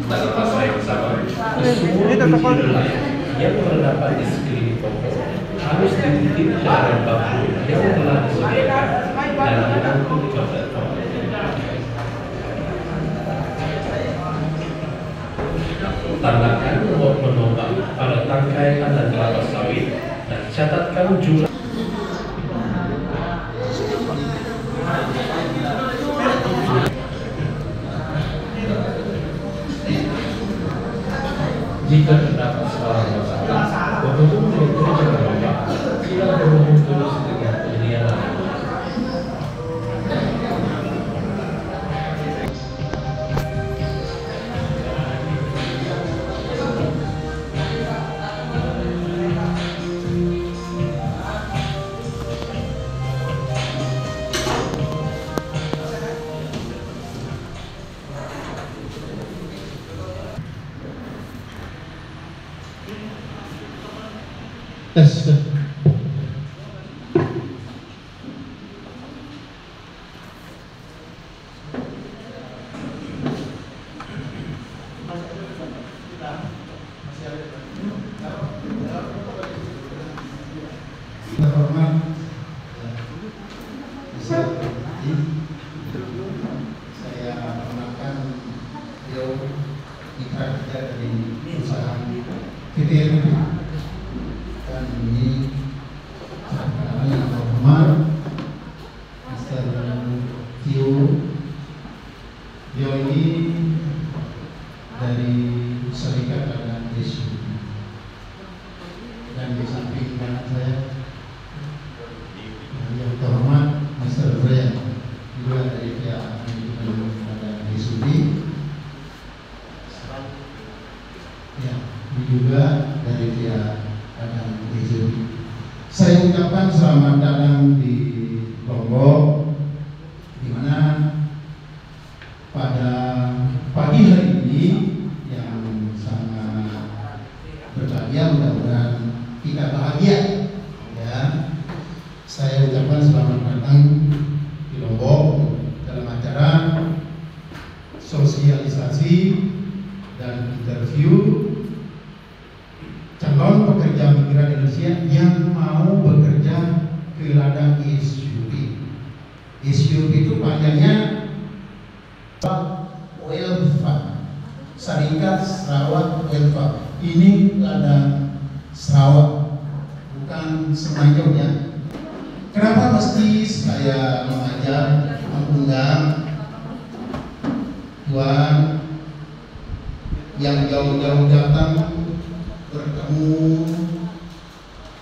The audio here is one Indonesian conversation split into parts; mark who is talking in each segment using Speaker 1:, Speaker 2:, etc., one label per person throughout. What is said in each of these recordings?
Speaker 1: Tanpa saya bersama, semua wilayah yang terdapat di sekeliling toko harus dititik dengan bambu yang telah disediakan dan didukung cover toko. Tandahkan nomor penumpang pada tangkai tanda kelapa sawit dan catatkan jumlah. Jika terdapat salah masalah, penghubung telepon jangan lupa silakan berhubung terus dengan penyedia layanan.
Speaker 2: Tes. Terhormat, saya mengenalkan beliau mitra kerja dari perusahaan PTN. Dan ini kami yang terhormat Mr. Tio. Beliau ini dari Serikat Dagang Desa. Dan di samping kanan saya yang terhormat Mr. Brian, juga dari pihak manajemen Dagang Desa. Ya, juga dari pihak Dagang Desa. Saya ucapkan selamat datang di Lombok, di mana pada pagi hari ini yang sangat berbahagia, mudah-mudahan kita bahagia. Ya, saya ucapkan selamat datang di Lombok dalam acara sosialisasi dan interview calon pekerja migran Indonesia yang mau bekerja ke ladang SUB. SUB itu panjangnya Welfa, Serikat Sarawak Welfa. Ini ladang Sarawak, bukan Semenanjung ya. Kenapa mesti saya mengajak, mengundang Tuan yang jauh-jauh datang bertemu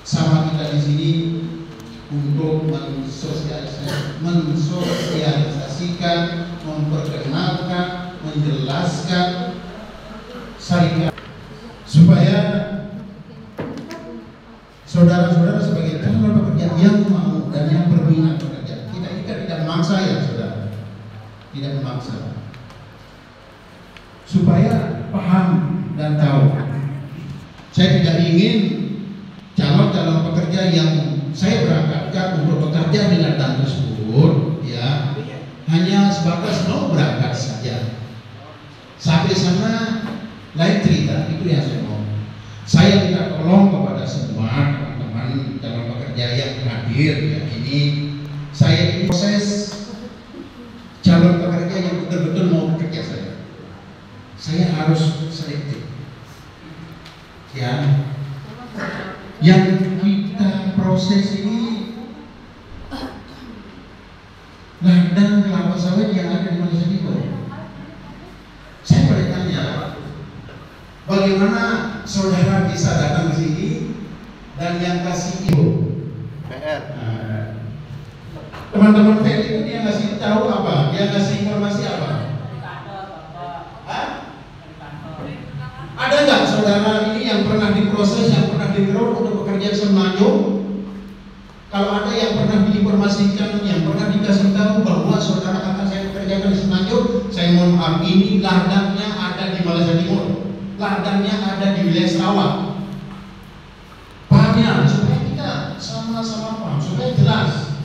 Speaker 2: sama kita di sini untuk mensosialisasikan, memperkenalkan, menjelaskan syarikat supaya saudara-saudara sebagai calon pekerja yang mau dan yang berminat bekerja, kita tidak memaksa ya saudara, tidak memaksa, supaya paham dan tahu. Saya tidak ingin calon-calon pekerja yang saya berangkatkan untuk bekerja di ladang tersebut, ya, hanya sebatas mau berangkat saja. Sampai sana lain cerita, itu yang saya mau. Saya minta tolong kepada semua teman-teman calon pekerja yang hadir ya, ini saya proses calon pekerja yang betul-betul mau bekerja saya harus selektif. Ya, yang kita proses ini ladang kelapa sawit yang ada di Malaysia Timur. Saya bertanya, bagaimana saudara bisa datang ke sini dan yang kasih info PR? Teman-teman PR itu dia ngasih tahu apa? Dia ngasih informasi apa? Ada nggak saudara ini yang pernah diproses, yang pernah di-ground untuk bekerja di Semenanjung? Kalau ada yang pernah diinformasikan, yang pernah dikasih tahu bahwa saudara akan saya pekerjakan di Semenanjung, saya mohon maaf, ini ladangnya ada di Malaysia Timur, ladangnya ada di wilayah Sarawak. Pahamnya supaya kita sama-sama paham, supaya jelas.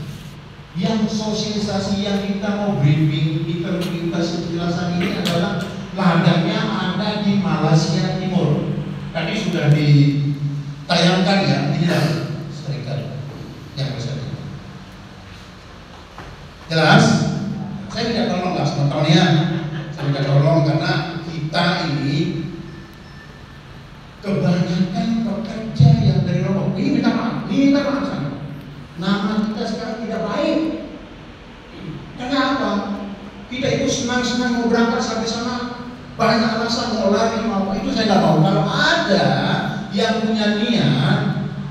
Speaker 2: Yang sosialisasi yang kita mau briefing, interview, kasih penjelasan ini adalah ladangnya ada di Malaysia Timur. Tadi sudah ditayangkan ya, inilah serikat yang besar. Jelas? Saya tidak tolong lah teman-teman ya. Saya tidak tolong karena kita ini kebanyakan pekerja yang dari Lombok. Ini minta maaf sana. Nama kita sekarang tidak baik. Kenapa? Kita itu senang-senang mau berangkat sampai sana, banyak alasan mau lari mau apa, itu saya nggak mau. Kalau ada yang punya niat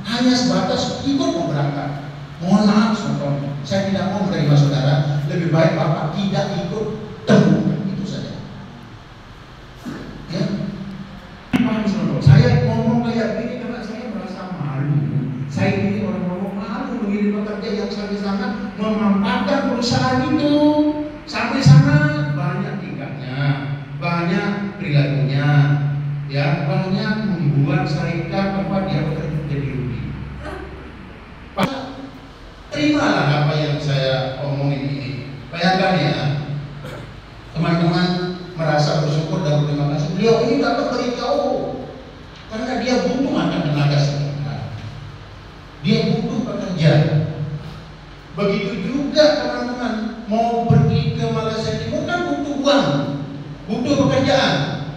Speaker 2: hanya sebatas ikut mau berangkat, mohon maaf saudara, saya tidak mau menerima saudara. Lebih baik bapak tidak ikut temukan, itu saja. Ya, saya ngomong kayak gini karena saya merasa malu. Saya ini orang ngomong malu mengirim pekerja yang sampai sana memanfaatkan perusahaan itu. Sampai sana banyak tingkahnya, banyak perilakunya, ya banyak membuat serikat tempat dia bekerja jadi rugi. Terimalah apa yang saya omongin ini. Bayangkan ya, teman-teman merasa bersyukur dan berterima kasih. Beliau ini dapat dari jauh, karena dia butuh akan tenaga sekitar. Dia butuh pekerja. Begitu juga teman-teman mau pergi ke Malaysia Timur kan butuh uang, butuh pekerjaan.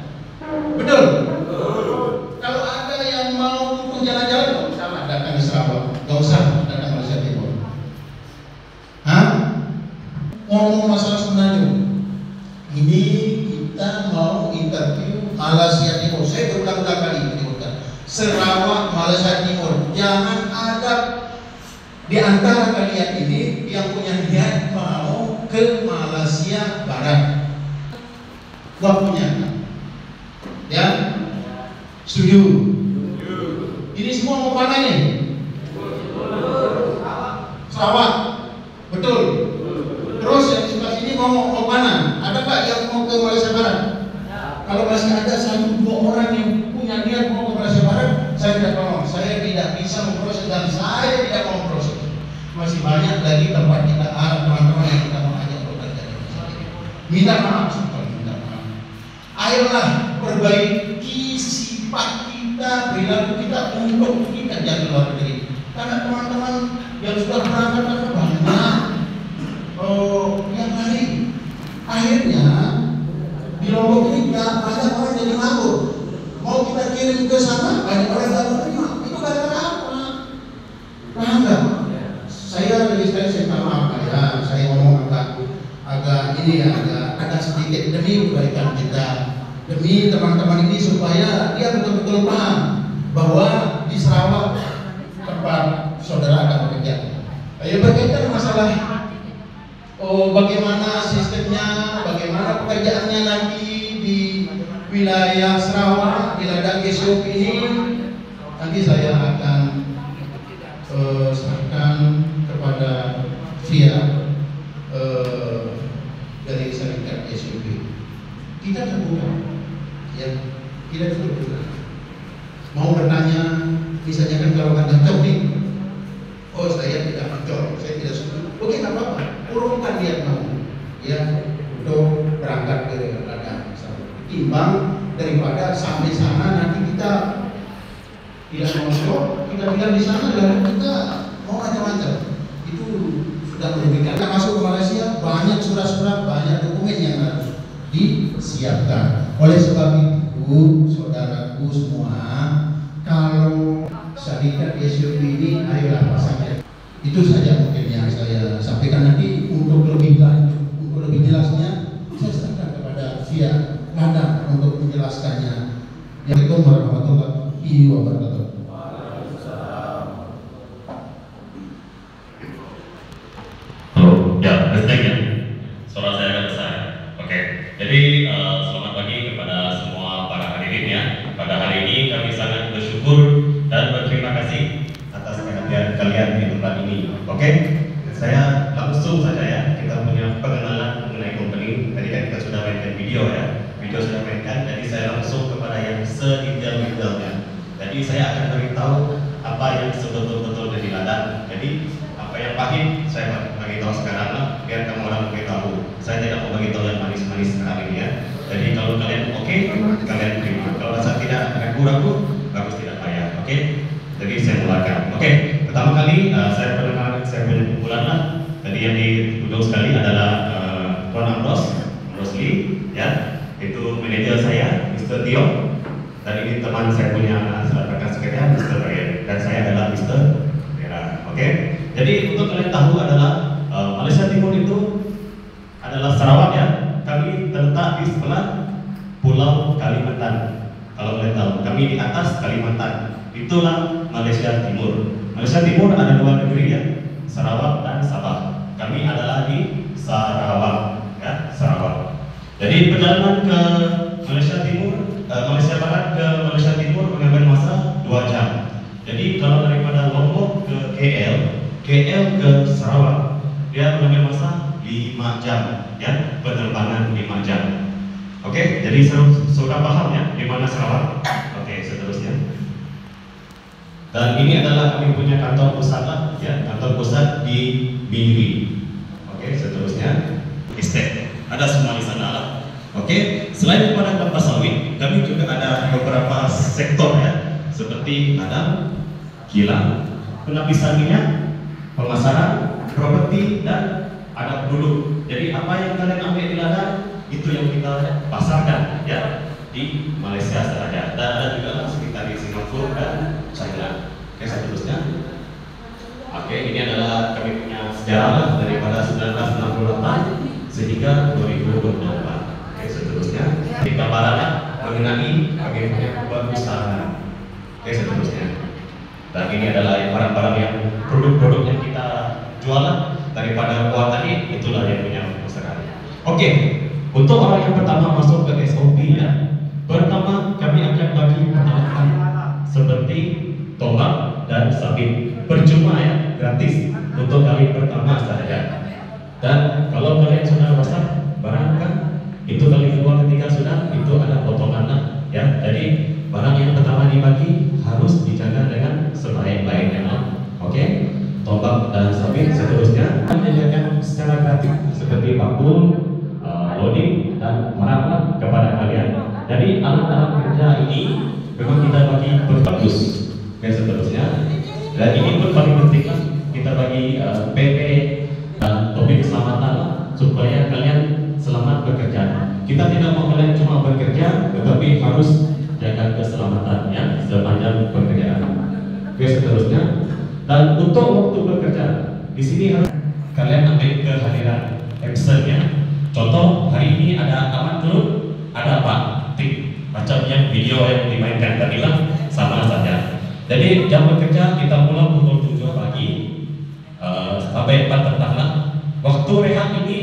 Speaker 2: Betul? Kalau ada yang mau untuk jalan-jalan, nggak usah lah datang ke Sarawak, nggak usah datang ke Malaysia Timur. Hah? Ngomong masalah sebenarnya, ini kita mau interview Malaysia Timur. Saya berulang-ulang kali menyebutkan Sarawak, Malaysia Timur. Jangan ada di antara kalian ini yang punya niat mau ke Malaysia Barat. Waktunya, ya, setuju? Ini semua mau mana ini? Sarawak, betul. Terus yang sebelah sini mau mana? Ada nggak yang mau ke Malaysia Barat? Kalau masih ada 1-2 orang yang punya niat mau ke Malaysia Barat, saya tidak tolong. Saya tidak bisa memproses dan saya tidak mau memproses. Masih banyak lagi tempat kita teman-teman yang kita mau ajak bekerja di sini. Minta maaf, minta maaf. Ayolah perbaiki sifat kita, perilaku kita untuk kita jadi luar negeri. Karena teman-teman yang sudah berangkat kan banyak yang lain. Akhirnya di Lombok ini banyak orang jadi nganggur. Mau kita kirim ke sana, banyak orang yang tidak terima. Itu gara-gara apa? Paham nggak? Saya minta maaf ya, saya ngomong agak ini ya, agak sedikit demi kebaikan kita, demi teman-teman ini supaya dia betul-betul paham bahwa di Sarawak tempat saudara akan bekerja. Ya berkaitan masalah bagaimana sistemnya, bagaimana pekerjaannya nanti di wilayah Sarawak, di ladang GSOP ini, nanti saya akan serahkan kepada via dari serikat SUB. Kita terbuka, ya, kita terbuka. Mau bertanya, misalnya kan kalau Anda tahu nih, oh saya tidak mencor, saya tidak suka. Oke, nggak apa-apa, urungkan dia mau, ya, untuk berangkat ke ladang. Timbang daripada sampai sana nanti kita tidak mau, kita bilang di sana lalu kita mau macam-macam. Itu sudah merugikan. Kita masuk ke Malaysia banyak surat-surat, banyak dokumen yang harus disiapkan. Oleh sebab itu, saudaraku semua, kalau syarikat SUB ini ayolah pasangnya. Itu saja mungkin yang saya sampaikan. Nanti untuk lebih lanjut, untuk lebih jelasnya, saya serahkan kepada via Nada untuk menjelaskannya. Assalamualaikum warahmatullahi wabarakatuh.
Speaker 3: Ya, listriknya. Suara saya agak besar. Oke. Jadi selamat pagi kepada semua para hadirin ya. Pada hari ini kami sangat bersyukur dan berterima kasih atas kehadiran kalian di tempat ini. Oke. Saya langsung saja ya. Kita punya pengenalan mengenai company. Tadi kan kita sudah mainkan video ya. Video sudah mainkan. Jadi saya langsung kepada yang sedetail-detailnya. Jadi saya akan beritahu apa yang sebetul-betul dari ladang. Jadi apa yang pahit saya bagi tahu sekarang lah, biar kamu orang beritahu. Saya tidak mau bagi tahu yang manis-manis sekarang ini ya. Jadi kalau kalian oke, kalian terima. Kalau rasa tidak ragu-ragu, bagus tidak payah. Oke? Jadi saya mulakan. Oke, pertama kali saya perkenalkan saya punya kumpulan lah. Tadi yang diundang sekali adalah Tuan Amros Lee, ya. Itu manajer saya, Mr. Tio. Dan ini teman saya punya rekan sekretariat, Mr. Ryan. Dan saya adalah Mr. Vera. Oke? Jadi untuk kalian tahu adalah Malaysia Timur itu adalah Sarawak ya. Kami terletak di sebelah Pulau Kalimantan. Kalau kalian tahu, kami di atas Kalimantan. Itulah Malaysia Timur. Malaysia Timur ada dua negeri ya, Sarawak dan Sabah. Kami adalah di Sarawak, ya, Sarawak. Jadi perjalanan ke Malaysia Timur, Malaysia Barat ke Malaysia Timur mengambil masa 2 jam. Jadi kalau daripada Lombok ke KL ke Sarawak, dia mengambil masa 5 jam, ya, penerbangan 5 jam. Oke, jadi sudah paham ya di mana Sarawak? Oke, seterusnya. Dan ini adalah kami punya kantor pusat lah, ya, kantor pusat di Binri. Oke, seterusnya. Estate, ada semua di sana lah. Oke, selain daripada kelapa sawit, kami juga ada beberapa sektor ya, seperti ada kilang, penapisan minyak, pemasaran, properti, dan ada penduduk. Jadi apa yang kalian ambil di ladang itu yang kita pasarkan ya di Malaysia saja. Dan ada juga sekitar di Singapura dan China. Oke, seterusnya. Oke, ini adalah kami punya sejarah daripada 1968 sehingga 2024. Oke, seterusnya. Di gambaran mengenai bagaimana membuat usaha. Oke, seterusnya. Dan ini adalah barang-barang yang produk-produk yang kita jual daripada kuah tadi, itulah yang punya usaha. Oke, untuk orang yang pertama masuk ke SOP ya, pertama kami akan bagi peralatan seperti tombak dan sabit, percuma ya, gratis untuk kali pertama saja. Dan kalau kalian sudah masak barang kan, itu kali kedua ketiga sudah, itu ada potongan ya. Jadi barang yang pertama dibagi harus dijaga dengan sebaik-baiknya. Oke, tombak dan sabit seterusnya menyediakan secara gratis seperti bakul, loading dan merangkap kepada kalian. Jadi alat-alat kerja ini memang kita bagi berbagus. Oke, seterusnya. Dan ini pun paling penting lah, kita bagi PP dan topi keselamatan supaya kalian selamat bekerja. Kita tidak mau kalian cuma bekerja, tetapi harus jaga keselamatannya sepanjang pekerjaan. Oke, seterusnya. Dan untuk waktu bekerja, di sini harus kalian ambil kehadiran absennya. Contoh, hari ini ada aman kelut, ada apa? Tik. Macam yang video yang dimainkan tadi lah, sama saja. Jadi jam bekerja kita mulai pukul 7 pagi sampai 4 petang lah. Waktu rehat ini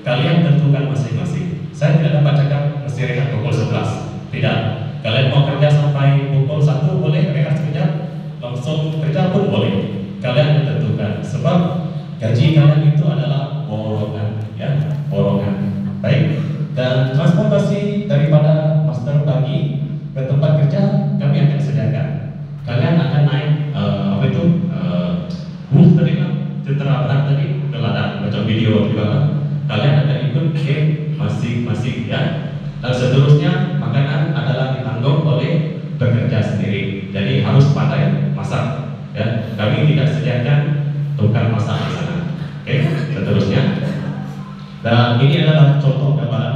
Speaker 3: kalian tentukan masing-masing. Saya tidak dapat cakap mesti rehat pukul 11. Tidak. Kalian mau kerja sampai pukul 1 boleh, rehat sekejap, langsung kerja pun boleh. Kalian tentukan. Sebab gaji kalian itu adalah borongan, ya, borongan. Baik. Dan transportasi daripada master pagi ke tempat kerja kami akan sediakan. Kalian akan naik apa itu bus tadi kan, tentera berat tadi ke ladang macam video juga kan. Kalian akan ikut ke masing-masing ya. Dan seterusnya makanan adalah ditanggung oleh pekerja sendiri. Jadi harus pandai masak ya. Kami tidak sediakan tukang masak di sana. Oke, seterusnya. Dan ini adalah contoh gambaran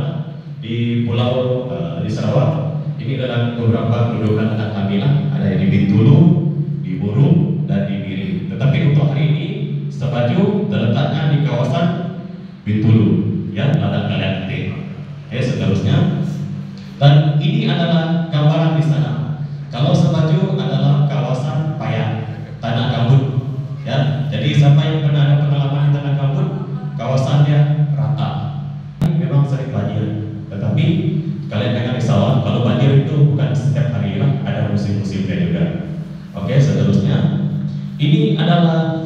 Speaker 3: di pulau di Sarawak. Ini adalah beberapa kedudukan anak kami lah. Ada yang di Bintulu, di Burung, dan di Miri. Tetapi untuk hari ini Sebaju terletaknya di kawasan Bintulu, ya, ladang kalian nanti. Oke, seterusnya. Dan ini adalah gambaran di sana. Kalau Sebaju adalah kawasan payan, tanah gambut, ya. Jadi siapa yang pernah ada pengalaman di tanah gambut, kawasannya rata. Memang sering banjir, tetapi kalian jangan risau, kalau banjir itu bukan setiap hari lah, ada musim-musimnya juga. Oke, seterusnya. Ini adalah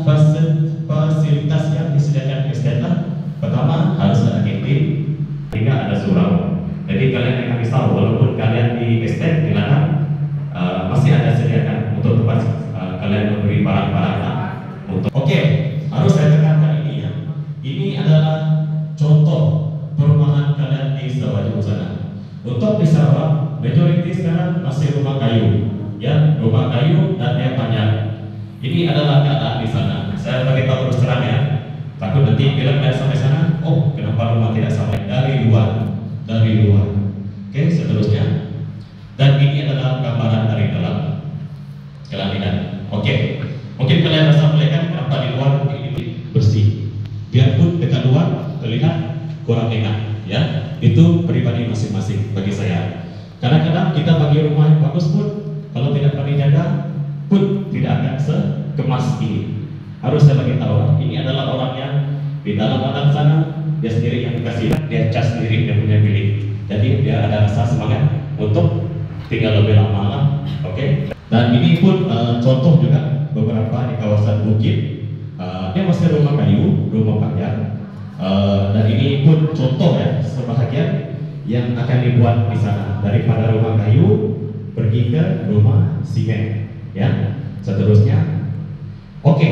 Speaker 3: fasilitas yang disediakan estate lah. Pertama harus ada kantin, hingga ada surau. Jadi kalian jangan risau, walaupun kalian di estate di ladang masih ada sediakan untuk tempat kalian memberi barang-barang lah. Oke, harus saya tekankan ini ya. Ini adalah contoh perumahan kalian di Sebaju sana. Untuk di Sarawak, majority sekarang masih rumah kayu, ya, rumah kayu dan yang banyak. Ini adalah keadaan di sana. Saya beritahu terus terang ya. Takut nanti bila tidak sampai sana, oh kenapa rumah tidak sampai dari luar, dari luar. Oke, seterusnya. Dan ini adalah gambaran dari dalam kelaminan. Oke, mungkin kalian rasa melihat kenapa di luar ini bersih. Biarpun dekat luar terlihat kurang enak, ya. Itu pribadi masing-masing bagi saya. Kadang-kadang kita bagi rumah yang bagus pun, kalau tidak kami jaga pun tidak akan sekemas ini. Harus saya bagi tahu, ini adalah orang yang di dalam alam sana dia sendiri yang dikasih, dia cas sendiri, dia punya milik. Jadi dia ada rasa semangat untuk tinggal lebih lama lah. Oke. Dan ini pun contoh juga beberapa di kawasan Bukit. Dia masih rumah kayu, rumah pagar. Dan ini pun contoh ya, sebahagian yang akan dibuat di sana daripada rumah kayu pergi ke rumah simen, ya. Seterusnya, oke,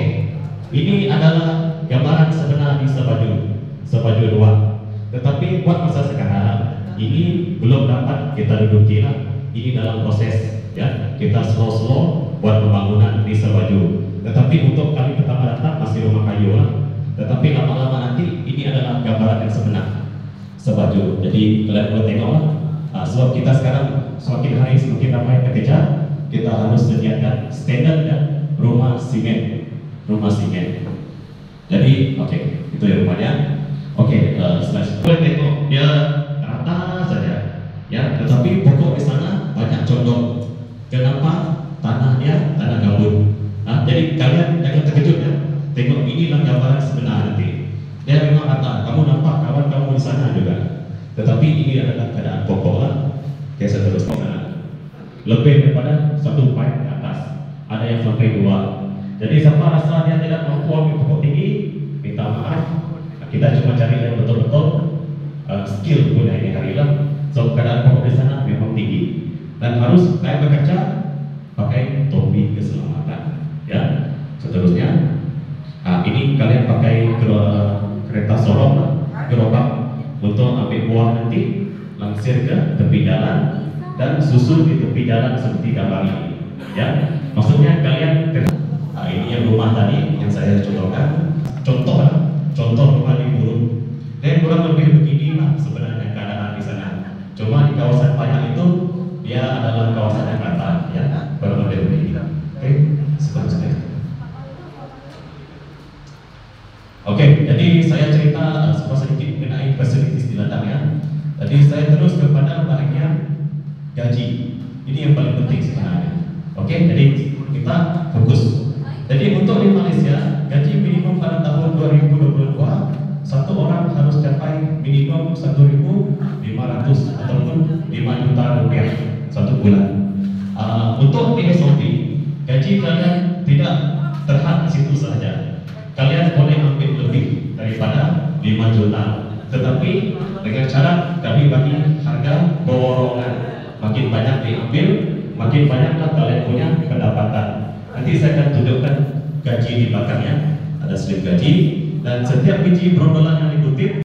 Speaker 3: ini adalah gambaran sebenar di Sebaju 2. Tetapi buat masa sekarang ini belum dapat kita duduki lah. Ini dalam proses, ya. Kita slow buat pembangunan di Sebaju. Tetapi untuk kali pertama datang masih rumah kayu lah. Tetapi lama-lama nanti ini adalah gambaran yang sebenar Sebaju. Jadi kalian boleh tengok lah. Sebab kita sekarang semakin hari semakin ramai bekerja, kita harus sediakan standar dan rumah simen, Jadi oke, itu ya rumahnya. Oke, slash. Boleh tengok dia rata saja, ya. Tetapi pokok di sana banyak condong. Kenapa? Tanahnya tanah gambut. Nah, jadi kalian jangan terkejut ya. Tengok inilah gambaran sebenar nanti. Dia memang kata, kamu nampak kawan kamu di sana juga. Tetapi ini adalah keadaan pokok lah. Oke, seterusnya. Lebih daripada 1 pipe ke atas. Ada yang sampai 2. Jadi siapa rasa dia tidak mampu ambil pokok tinggi, minta maaf. Kita cuma cari yang betul-betul skill punya ini hari lah. So keadaan pokok di sana memang tinggi. Dan harus kalian bekerja pakai topi keselamatan. Ya, seterusnya. Ini kalian pakai kereta sorong, gerobak untuk ambil buah nanti, langsir ke tepi jalan dan susun di tepi jalan seperti gambar ini. Ya, maksudnya kalian ini yang rumah tadi yang saya contohkan, contoh rumah di Burung. Dan kurang lebih beginilah sebenarnya keadaan di sana. Cuma di kawasan Payak itu dia adalah kawasan yang rata, ya, kurang lebih begini. Oke, seterusnya. Oke, jadi saya cerita sedikit mengenai fasilitas di ladangnya. Tadi saya terus kepada bagian gaji. Ini yang paling penting sebenarnya. Oke, jadi kita fokus. Jadi untuk di Malaysia, gaji minimum pada tahun 2022, satu orang harus capai minimum 1.500 ataupun 5 juta rupiah satu bulan. Untuk di SOP, gaji kalian tidak terhad di situ saja. Kalian boleh ambil lebih daripada 5 juta. Tetapi dengan cara kami bagi harga borongan. Makin banyak diambil, makin banyaklah kalian punya pendapatan. Nanti saya akan tunjukkan gaji di belakangnya. Ada slip gaji dan setiap biji brondolan yang dikutip